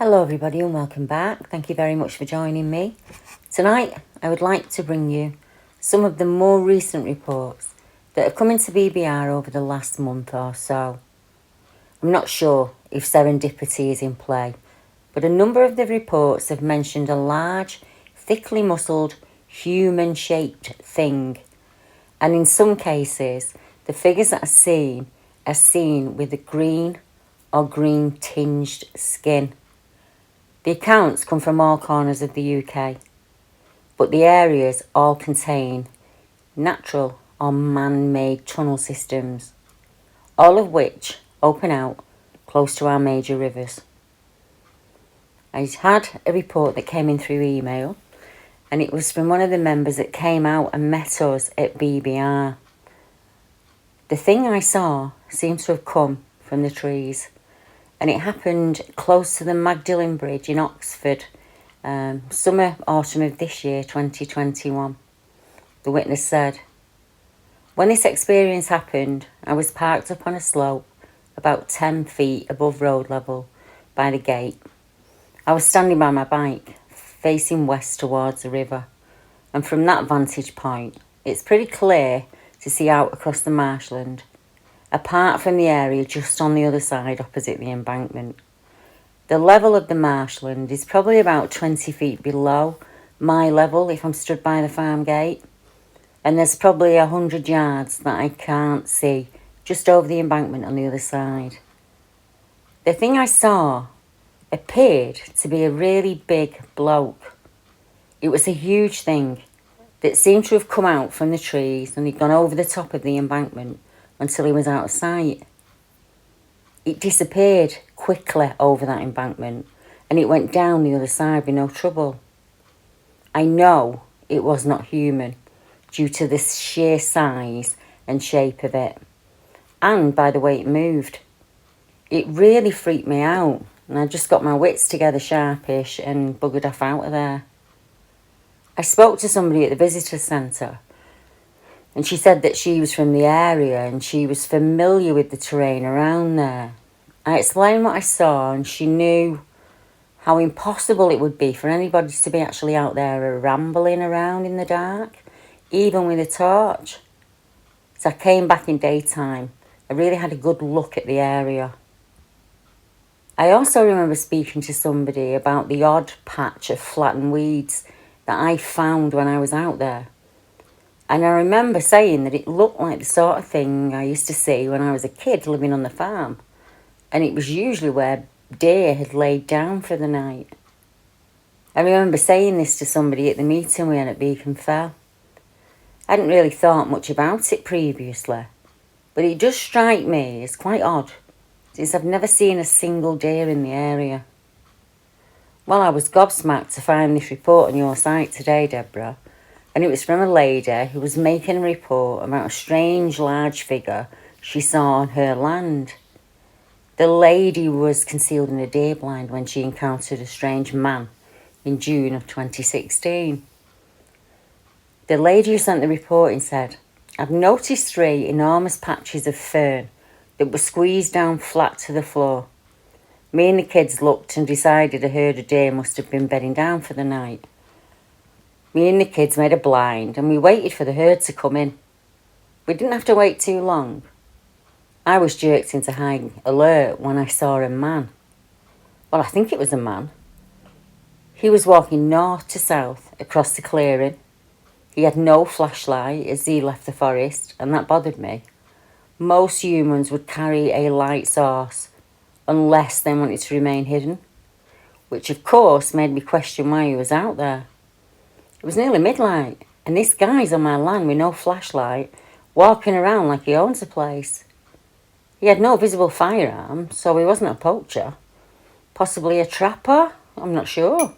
Hello everybody and welcome back. Thank you very much for joining me. Tonight I would like to bring you some of the more recent reports that have come into BBR over the last month or so. I'm not sure if serendipity is in play, but a number of the reports have mentioned a large, thickly muscled, human-shaped thing, and in some cases the figures that are seen with a green or green-tinged skin. The accounts come from all corners of the UK, but the areas all contain natural or man-made tunnel systems, all of which open out close to our major rivers. I had a report that came in through email, and it was from one of the members that came out and met us at BBR. The thing I saw seems to have come from the trees, and it happened close to the Magdalen Bridge in Oxford, summer, autumn of this year, 2021. The witness said, "When this experience happened, I was parked up on a slope about 10 feet above road level by the gate. I was standing by my bike, facing west towards the river, and from that vantage point, it's pretty clear to see out across the marshland, apart from the area just on the other side opposite the embankment. The level of the marshland is probably about 20 feet below my level if I'm stood by the farm gate, and there's probably 100 yards that I can't see just over the embankment on the other side. The thing I saw appeared to be a really big bloke. It was a huge thing that seemed to have come out from the trees and he'd gone over the top of the embankment until he was out of sight. It disappeared quickly over that embankment and it went down the other side with no trouble. I know it was not human due to the sheer size and shape of it, and by the way it moved. It really freaked me out, and I just got my wits together sharpish and buggered off out of there. I spoke to somebody at the visitor centre, and she said that she was from the area and she was familiar with the terrain around there. I explained what I saw, and she knew how impossible it would be for anybody to be actually out there rambling around in the dark, even with a torch. So I came back in daytime. I really had a good look at the area. I also remember speaking to somebody about the odd patch of flattened weeds that I found when I was out there. And I remember saying that it looked like the sort of thing I used to see when I was a kid living on the farm. And it was usually where deer had laid down for the night. I remember saying this to somebody at the meeting we had at Beacon Fell. I hadn't really thought much about it previously, but it does strike me as quite odd, since I've never seen a single deer in the area. Well, I was gobsmacked to find this report on your site today, Deborah, and it was from a lady who was making a report about a strange large figure she saw on her land. The lady was concealed in a deer blind when she encountered a strange man in June of 2016. The lady who sent the report said, "I've noticed 3 enormous patches of fern that were squeezed down flat to the floor. Me and the kids looked and decided a herd of deer must have been bedding down for the night. Me and the kids made a blind and we waited for the herd to come in. We didn't have to wait too long. I was jerked into high alert when I saw a man. Well, I think it was a man. He was walking north to south across the clearing. He had no flashlight as he left the forest, and that bothered me. Most humans would carry a light source unless they wanted to remain hidden, which of course made me question why he was out there. It was nearly midnight, and this guy's on my land with no flashlight, walking around like he owns the place. He had no visible firearm, so he wasn't a poacher. Possibly a trapper? I'm not sure.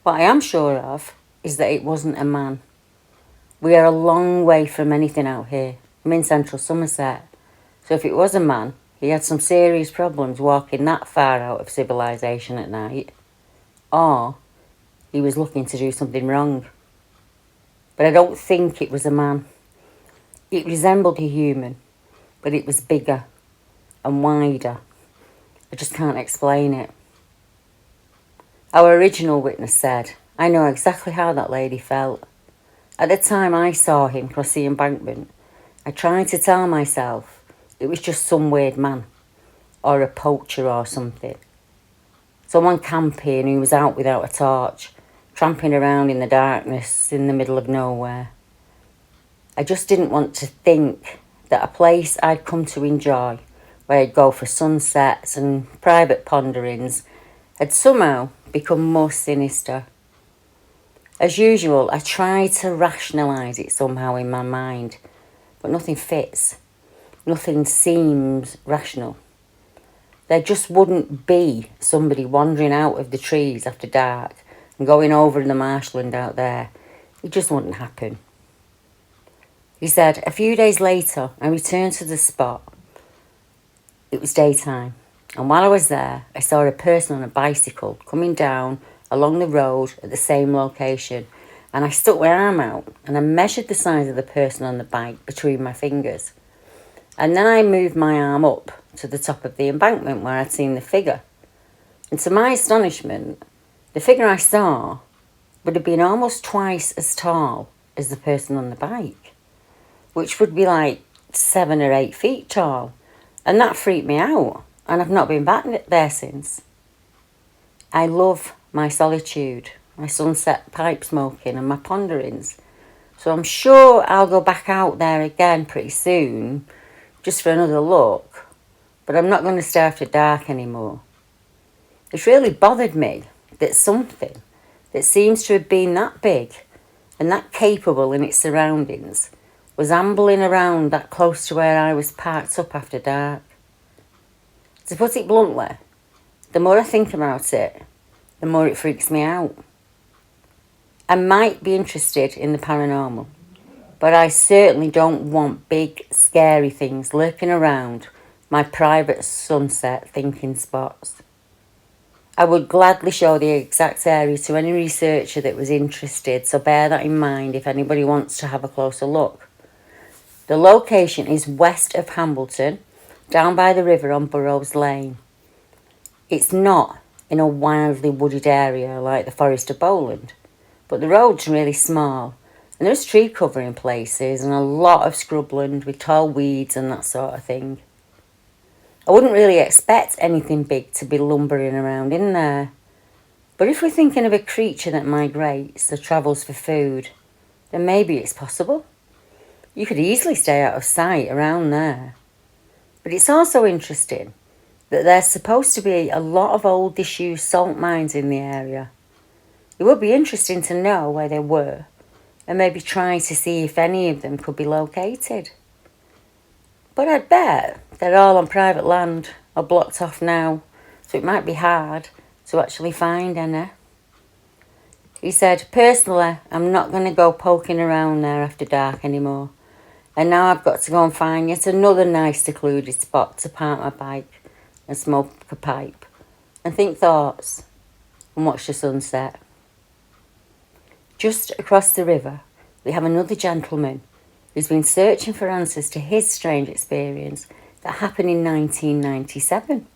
What I am sure of is that it wasn't a man. We are a long way from anything out here. I'm in central Somerset, so if it was a man, he had some serious problems walking that far out of civilization at night, or he was looking to do something wrong. But I don't think it was a man. It resembled a human, but it was bigger and wider. I just can't explain it. Our original witness said, "I know exactly how that lady felt. At the time I saw him cross the embankment, I tried to tell myself it was just some weird man, or a poacher or something. Someone camping who was out without a torch, tramping around in the darkness in the middle of nowhere. I just didn't want to think that a place I'd come to enjoy, where I'd go for sunsets and private ponderings, had somehow become more sinister. As usual, I tried to rationalise it somehow in my mind, but nothing fits. Nothing seems rational. There just wouldn't be somebody wandering out of the trees after dark and going over in the marshland out there. It just wouldn't happen." He said, "A few days later, I returned to the spot. It was daytime, and while I was there, I saw a person on a bicycle coming down along the road at the same location, and I stuck my arm out and I measured the size of the person on the bike between my fingers. And then I moved my arm up to the top of the embankment where I'd seen the figure. And to my astonishment, the figure I saw would have been almost twice as tall as the person on the bike, which would be like 7 or 8 feet tall. And that freaked me out, and I've not been back there since. I love my solitude, my sunset pipe smoking and my ponderings. So I'm sure I'll go back out there again pretty soon, just for another look. But I'm not going to stay after dark anymore. It's really bothered me that something that seems to have been that big and that capable in its surroundings was ambling around that close to where I was parked up after dark. To put it bluntly, the more I think about it, the more it freaks me out. I might be interested in the paranormal, but I certainly don't want big, scary things lurking around my private sunset thinking spots. I would gladly show the exact area to any researcher that was interested, so bear that in mind if anybody wants to have a closer look. The location is west of Hambleton, down by the river on Burrows Lane. It's not in a wildly wooded area like the Forest of Bowland, but the road's really small, and there's tree cover in places and a lot of scrubland with tall weeds and that sort of thing. I wouldn't really expect anything big to be lumbering around in there, but if we're thinking of a creature that migrates or travels for food, then maybe it's possible. You could easily stay out of sight around there. But it's also interesting that there's supposed to be a lot of old disused salt mines in the area. It would be interesting to know where they were and maybe try to see if any of them could be located. But I'd bet they're all on private land or blocked off now, so it might be hard to actually find any. He said, "Personally, I'm not going to go poking around there after dark anymore. And now I've got to go and find yet another nice secluded spot to park my bike and smoke a pipe and think thoughts and watch the sunset." Just across the river, we have another gentleman who's been searching for answers to his strange experience that happened in 1997.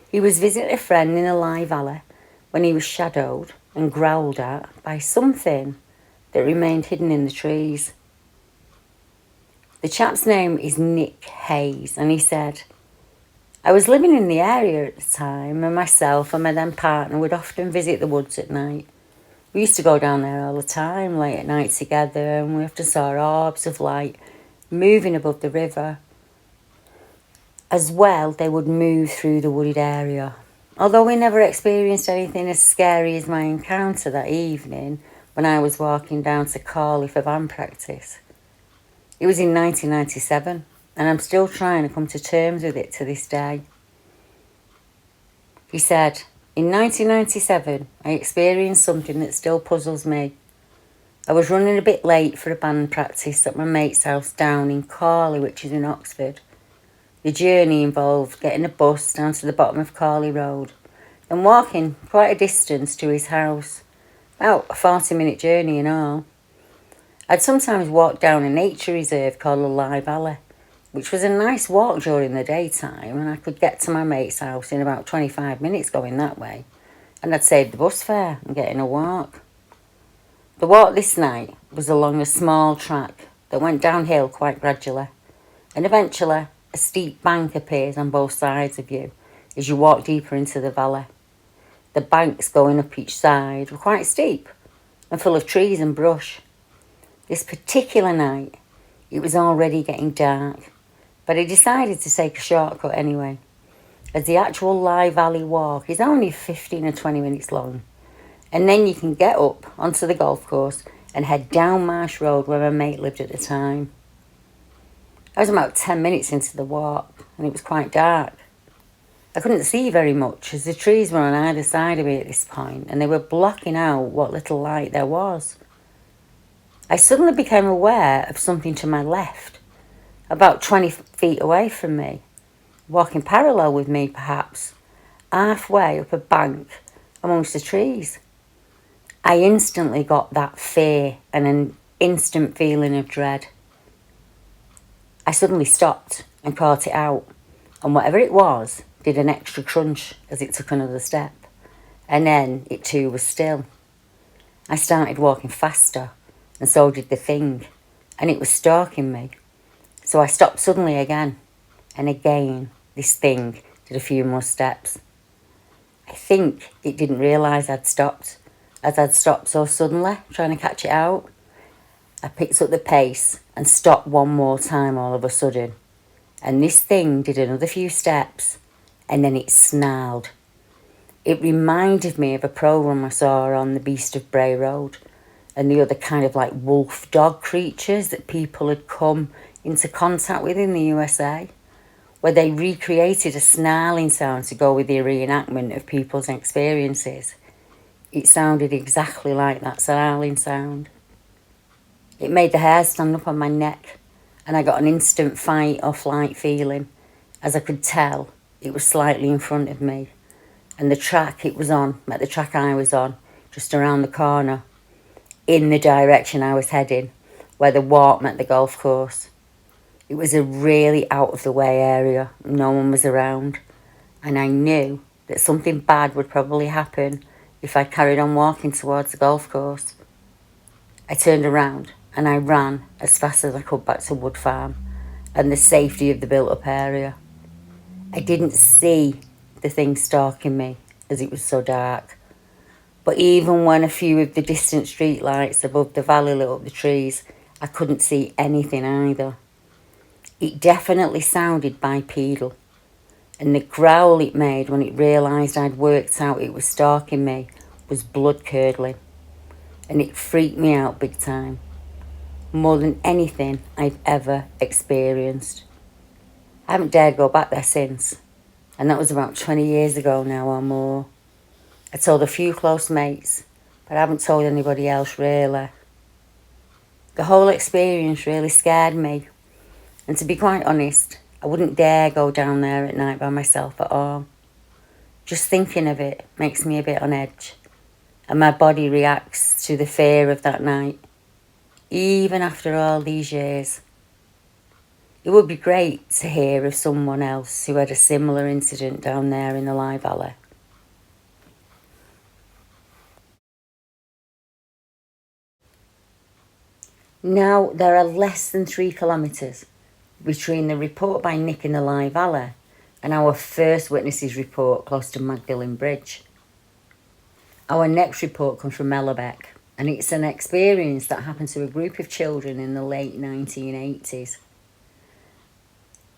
He was visiting a friend in the Lye Valley when he was shadowed and growled at by something that remained hidden in the trees. The chap's name is Nick Hayes, and he said, "I was living in the area at the time, and myself and my then partner would often visit the woods at night. We used to go down there all the time, late at night together, and we often saw orbs of light moving above the river. As well, they would move through the wooded area. Although we never experienced anything as scary as my encounter that evening when I was walking down to Cawley for band practice. It was in 1997, and I'm still trying to come to terms with it to this day." He said, "In 1997, I experienced something that still puzzles me. I was running a bit late for a band practice at my mate's house down in Cawley, which is in Oxford. The journey involved getting a bus down to the bottom of Cawley Road and walking quite a distance to his house, about a 40-minute journey in all. I'd sometimes walk down a nature reserve called the Lye Valley, which was a nice walk during the daytime, and I could get to my mate's house in about 25 minutes going that way, and I'd saved the bus fare and getting a walk. The walk this night was along a small track that went downhill quite gradually, and eventually a steep bank appears on both sides of you as you walk deeper into the valley. The banks going up each side were quite steep and full of trees and brush. This particular night, it was already getting dark, but I decided to take a shortcut anyway, as the actual Lye Valley walk is only 15 or 20 minutes long, and then you can get up onto the golf course and head down Marsh Road where my mate lived at the time. I was about 10 minutes into the walk and it was quite dark. I couldn't see very much as the trees were on either side of me at this point and they were blocking out what little light there was. I suddenly became aware of something to my left, about 20 feet away from me, walking parallel with me perhaps, halfway up a bank amongst the trees. I instantly got that fear and an instant feeling of dread. I suddenly stopped and caught it out, and whatever it was did an extra crunch as it took another step, and then it too was still. I started walking faster, and so did the thing, and it was stalking me. So I stopped suddenly again, and again this thing did a few more steps. I think it didn't realise I'd stopped, as I'd stopped so suddenly, trying to catch it out. I picked up the pace and stopped one more time all of a sudden, and this thing did another few steps, and then it snarled. It reminded me of a programme I saw on the Beast of Bray Road, and the other kind of like wolf dog creatures that people had come into contact with in the USA, where they recreated a snarling sound to go with the reenactment of people's experiences. It sounded exactly like that snarling sound. It made the hair stand up on my neck, and I got an instant fight or flight feeling, as I could tell it was slightly in front of me, and the track it was on met the track I was on, just around the corner, in the direction I was heading, where the walk met the golf course. It was a really out-of-the-way area, no one was around, and I knew that something bad would probably happen if I carried on walking towards the golf course. I turned around and I ran as fast as I could back to Wood Farm and the safety of the built-up area. I didn't see the thing stalking me as it was so dark, but even when a few of the distant street lights above the valley lit up the trees, I couldn't see anything either. It definitely sounded bipedal, and the growl it made when it realised I'd worked out it was stalking me was blood-curdling, and it freaked me out big time, more than anything I've ever experienced. I haven't dared go back there since, and that was about 20 years ago now or more. I told a few close mates, but I haven't told anybody else really. The whole experience really scared me, and to be quite honest, I wouldn't dare go down there at night by myself at all. Just thinking of it makes me a bit on edge, and my body reacts to the fear of that night, even after all these years. It would be great to hear of someone else who had a similar incident down there in the Lye Valley. Now, there are less than 3 kilometres between the report by Nick in the Lye Valley and our first witness's report close to Magdalen Bridge. Our next report comes from Mellebeck, and it's an experience that happened to a group of children in the late 1980s.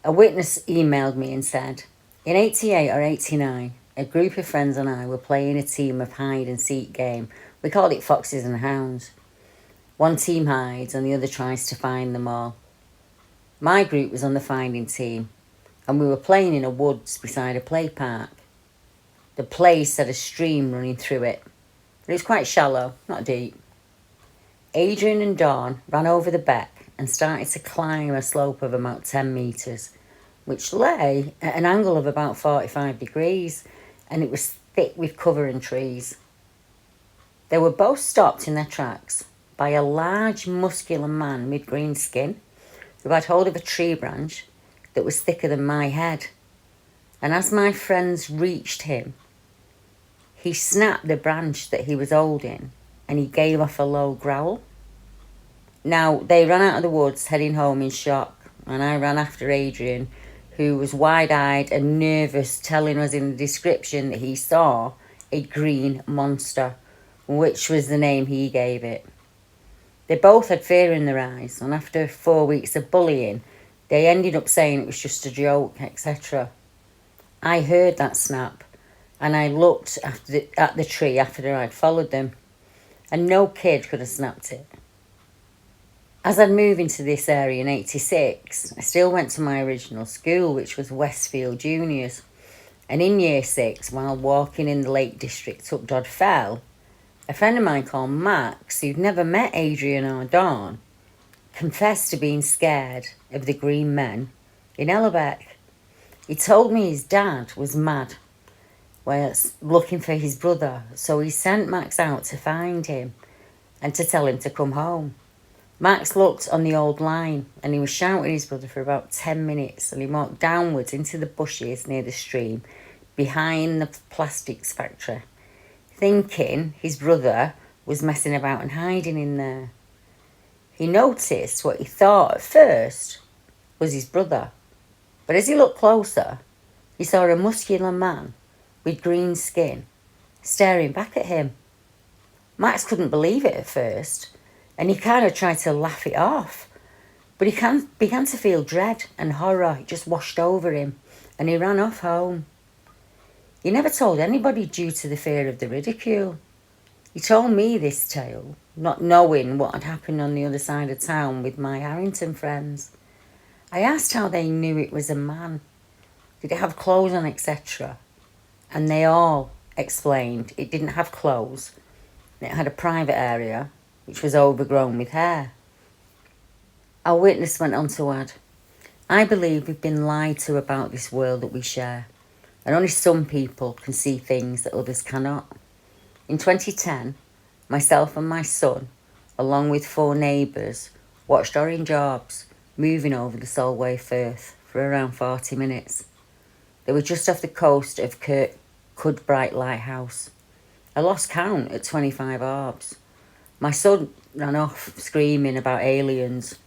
A witness emailed me and said, in 88 or 89, a group of friends and I were playing a team of hide and seek game. We called it Foxes and Hounds. One team hides and the other tries to find them all. My group was on the finding team, and we were playing in a woods beside a play park. The place had a stream running through it, but it was quite shallow, not deep. Adrian and Dawn ran over the beck and started to climb a slope of about 10 metres, which lay at an angle of about 45 degrees, and it was thick with cover and trees. They were both stopped in their tracks by a large, muscular man with green skin who had hold of a tree branch that was thicker than my head. And as my friends reached him, he snapped the branch that he was holding and he gave off a low growl. Now, they ran out of the woods, heading home in shock, and I ran after Adrian, who was wide-eyed and nervous, telling us in the description that he saw a green monster, which was the name he gave it. They both had fear in their eyes, and after 4 weeks of bullying, they ended up saying it was just a joke, etc. I heard that snap, and I looked at the tree after I'd followed them, and no kid could have snapped it. As I'd moved into this area in '86, I still went to my original school, which was Westfield Juniors. And in year 6, while walking in the Lake District up Dod Fell, a friend of mine called Max, who'd never met Adrian or Dawn, confessed to being scared of the green men in Ellerbeck. He told me his dad was mad, was looking for his brother, so he sent Max out to find him and to tell him to come home. Max looked on the old line and he was shouting his brother for about 10 minutes, and he walked downwards into the bushes near the stream behind the plastics factory, thinking his brother was messing about and hiding in there. He noticed what he thought at first was his brother, but as he looked closer, he saw a muscular man with green skin staring back at him. Max couldn't believe it at first, and he kind of tried to laugh it off, but he began to feel dread and horror. It just washed over him, and he ran off home. He never told anybody due to the fear of the ridicule. He told me this tale, not knowing what had happened on the other side of town with my Harrington friends. I asked how they knew it was a man. Did it have clothes on, etc.? And they all explained it didn't have clothes. It had a private area, which was overgrown with hair. Our witness went on to add, I believe we've been lied to about this world that we share, and only some people can see things that others cannot. In 2010, myself and my son, along with 4 neighbours, watched orange orbs moving over the Solway Firth for around 40 minutes. They were just off the coast of Cudbright Lighthouse. I lost count at 25 orbs. My son ran off screaming about aliens.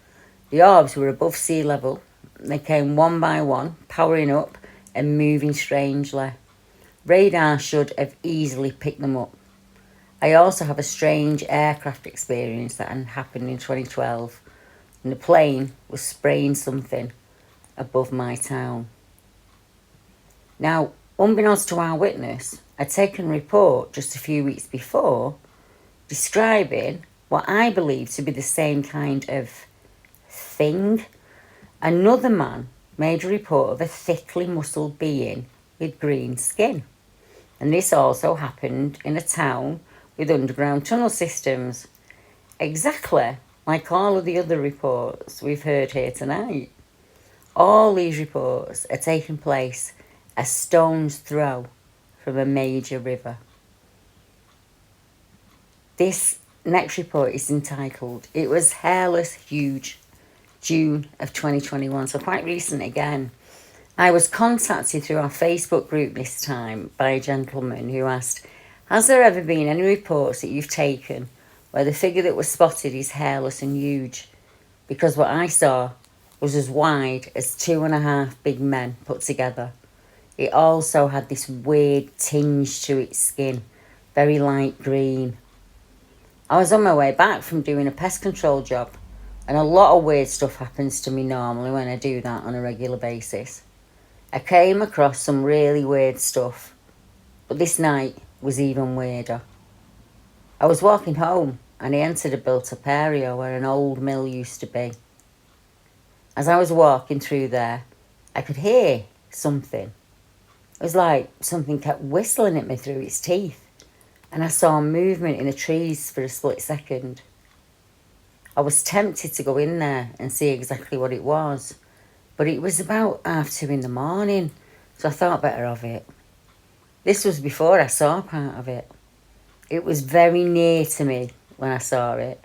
The orbs were above sea level. They came one by one, powering up and moving strangely. Radar should have easily picked them up. I also have a strange aircraft experience that had happened in 2012, and the plane was spraying something above my town. Now, unbeknownst to our witness, I'd taken a report just a few weeks before describing what I believe to be the same kind of thing. Another man made a report of a thickly muscled being with green skin. And this also happened in a town with underground tunnel systems, exactly like all of the other reports we've heard here tonight. All these reports are taking place a stone's throw from a major river. This next report is entitled, It Was Hairless Huge, June of 2021, so quite recent again. I was contacted through our Facebook group this time by a gentleman who asked, has there ever been any reports that you've taken where the figure that was spotted is hairless and huge? Because what I saw was as wide as 2.5 big men put together. It also had this weird tinge to its skin, very light green. I was on my way back from doing a pest control job, and a lot of weird stuff happens to me normally when I do that on a regular basis. I came across some really weird stuff, but this night was even weirder. I was walking home and I entered a built-up area where an old mill used to be. As I was walking through there, I could hear something. It was like something kept whistling at me through its teeth, and I saw movement in the trees for a split second. I was tempted to go in there and see exactly what it was, but it was about 2:30 in the morning, so I thought better of it. This was before I saw part of it. It was very near to me when I saw it,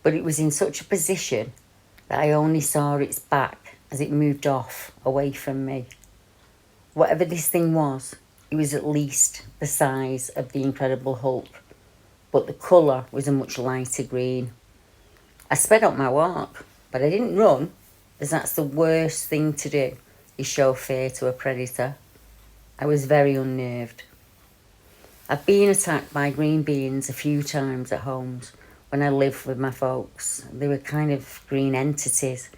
but it was in such a position that I only saw its back as it moved off away from me. Whatever this thing was, he was at least the size of the Incredible Hulk, but the colour was a much lighter green. I sped up my walk, but I didn't run, as that's the worst thing to do, is show fear to a predator. I was very unnerved. I've been attacked by green beings a few times at homes when I lived with my folks. They were kind of green entities.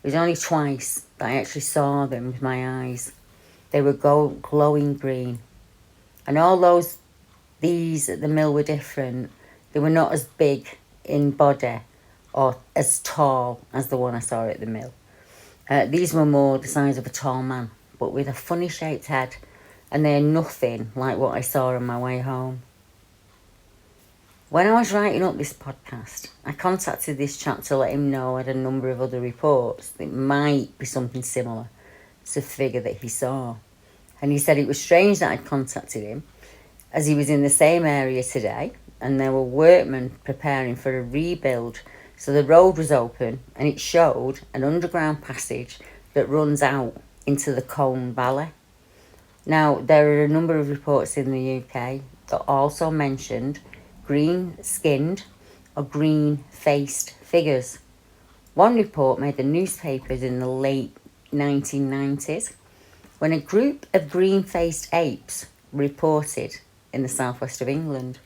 It was only twice that I actually saw them with my eyes. They were glowing green. And although these at the mill were different, they were not as big in body or as tall as the one I saw at the mill. These were more the size of a tall man, but with a funny shaped head, and they're nothing like what I saw on my way home. When I was writing up this podcast, I contacted this chap to let him know I had a number of other reports that might be something similar to the figure that he saw. And he said it was strange that I'd contacted him, as he was in the same area today, and there were workmen preparing for a rebuild, so the road was open and it showed an underground passage that runs out into the Lye Valley. Now, there are a number of reports in the UK that also mentioned green-skinned or green-faced figures. One report made the newspapers in the late 1990s when a group of green-faced apes reported in the southwest of England.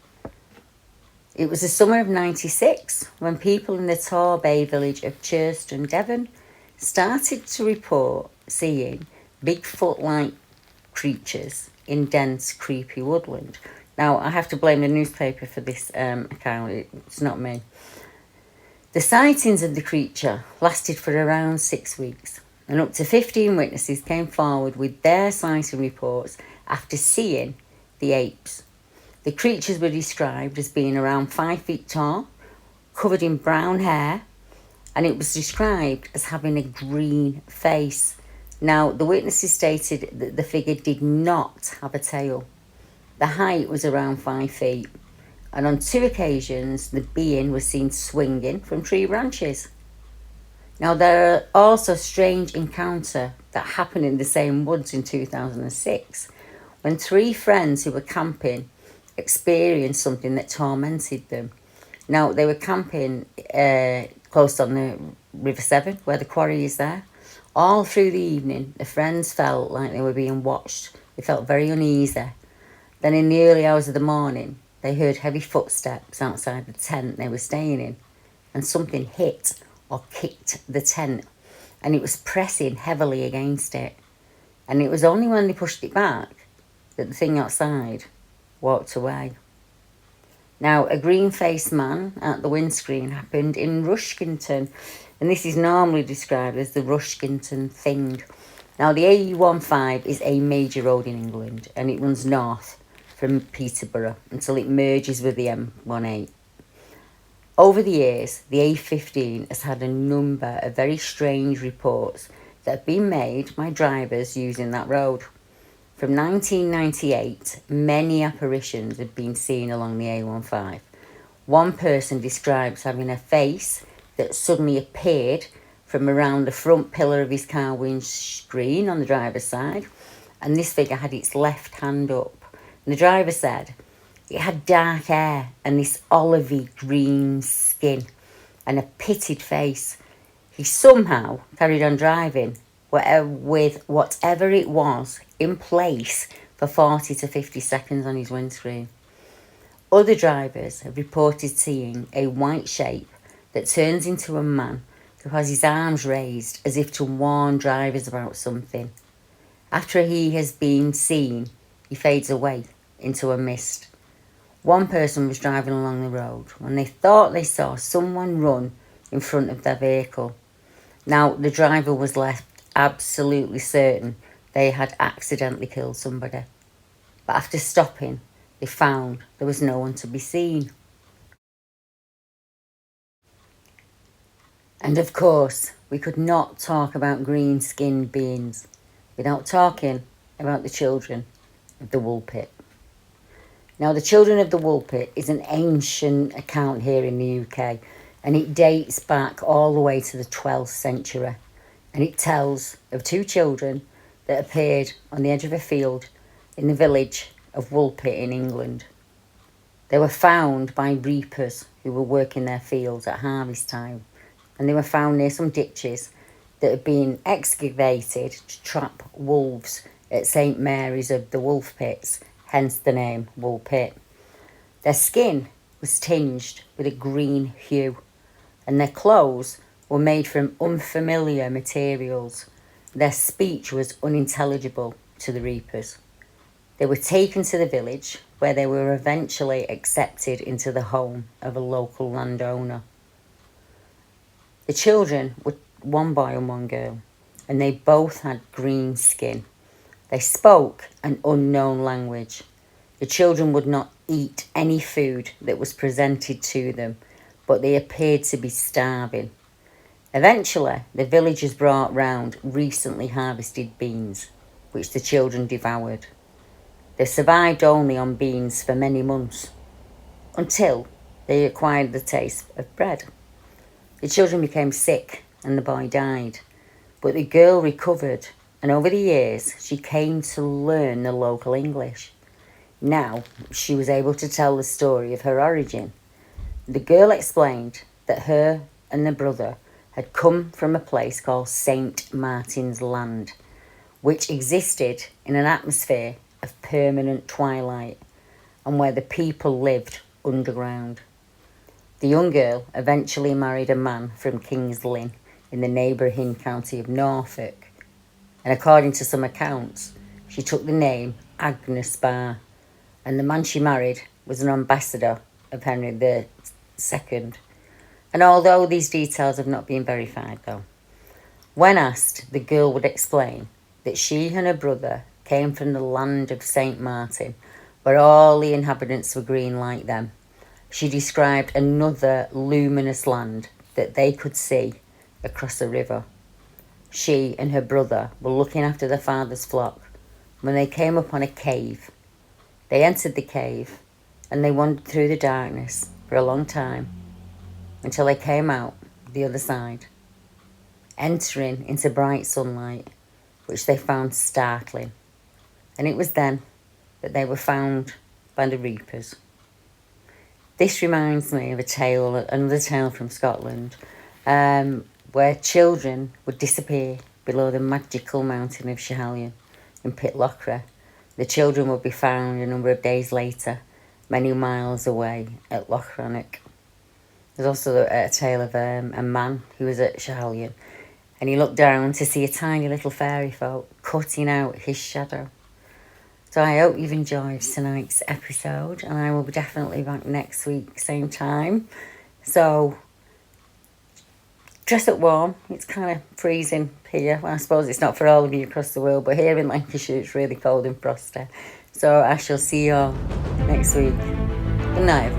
It was the summer of '96 when people in the Torbay village of Churston, Devon, started to report seeing Bigfoot-like creatures in dense, creepy woodland. Now, I have to blame the newspaper for this account. It's not me. The sightings of the creature lasted for around 6 weeks, and up to 15 witnesses came forward with their sighting reports after seeing the apes. The creatures were described as being around 5 feet tall, covered in brown hair, and it was described as having a green face. Now, the witnesses stated that the figure did not have a tail. The height was around 5 feet, and on 2 occasions the being was seen swinging from tree branches. Now, there are also strange encounter that happened in the same woods in 2006 when 3 friends who were camping experienced something that tormented them. Now, they were camping close on the River Severn, where the quarry is there. All through the evening, the friends felt like they were being watched. They felt very uneasy. Then in the early hours of the morning, they heard heavy footsteps outside the tent they were staying in, and something hit or kicked the tent, and it was pressing heavily against it. And it was only when they pushed it back that the thing outside walked away. Now, a green-faced man at the windscreen happened in Rushington, and this is normally described as the Rushington thing. Now, the A15 is a major road in England, and it runs north from Peterborough until it merges with the M18. Over the years, the A15 has had a number of very strange reports that have been made by drivers using that road. From 1998, many apparitions have been seen along the A15. One person describes having a face that suddenly appeared from around the front pillar of his car windscreen on the driver's side, and this figure had its left hand up. And the driver said it had dark hair and this olivey green skin and a pitted face. He somehow carried on driving with whatever it was in place for 40 to 50 seconds on his windscreen. Other drivers have reported seeing a white shape that turns into a man who has his arms raised as if to warn drivers about something. After he has been seen, he fades away into a mist. One person was driving along the road when they thought they saw someone run in front of their vehicle. Now, the driver was left absolutely certain they had accidentally killed somebody. But after stopping, they found there was no one to be seen. And of course, we could not talk about green-skinned beings without talking about the children of the Woolpit. Now, the children of the Woolpit is an ancient account here in the UK, and it dates back all the way to the 12th century. And it tells of 2 children that appeared on the edge of a field in the village of Woolpit in England. They were found by reapers who were working their fields at harvest time, and they were found near some ditches that had been excavated to trap wolves at St Mary's of the Wolf Pits, hence the name Woolpit. Their skin was tinged with a green hue, and their clothes were made from unfamiliar materials. Their speech was unintelligible to the reapers. They were taken to the village, where they were eventually accepted into the home of a local landowner. The children were one boy and one girl, and they both had green skin. They spoke an unknown language. The children would not eat any food that was presented to them, but they appeared to be starving. Eventually, the villagers brought round recently harvested beans, which the children devoured. They survived only on beans for many months, until they acquired the taste of bread. The children became sick and the boy died, but the girl recovered, and over the years she came to learn the local English. Now she was able to tell the story of her origin. The girl explained that her and the brother had come from a place called St Martin's Land, which existed in an atmosphere of permanent twilight, and where the people lived underground. The young girl eventually married a man from King's Lynn in the neighbouring county of Norfolk, and according to some accounts, she took the name Agnes Barr, and the man she married was an ambassador of Henry II. And although these details have not been verified though, when asked, the girl would explain that she and her brother came from the land of St Martin, where all the inhabitants were green like them. She described another luminous land that they could see across a river. She and her brother were looking after their father's flock when they came upon a cave. They entered the cave and they wandered through the darkness for a long time until they came out the other side, entering into bright sunlight, which they found startling. And it was then that they were found by the reapers. This reminds me of another tale from Scotland, where children would disappear below the magical mountain of Schiehallion in Pitlochra. The children would be found a number of days later, many miles away at Lochrannoch. There's also a tale of a man who was at Schiehallion, and he looked down to see a tiny little fairy folk cutting out his shadow. So I hope you've enjoyed tonight's episode, and I will be definitely back next week, same time. So dress up warm. It's kind of freezing here. Well, I suppose it's not for all of you across the world, but here in Lancashire it's really cold and frosty. So I shall see you all next week. Good night.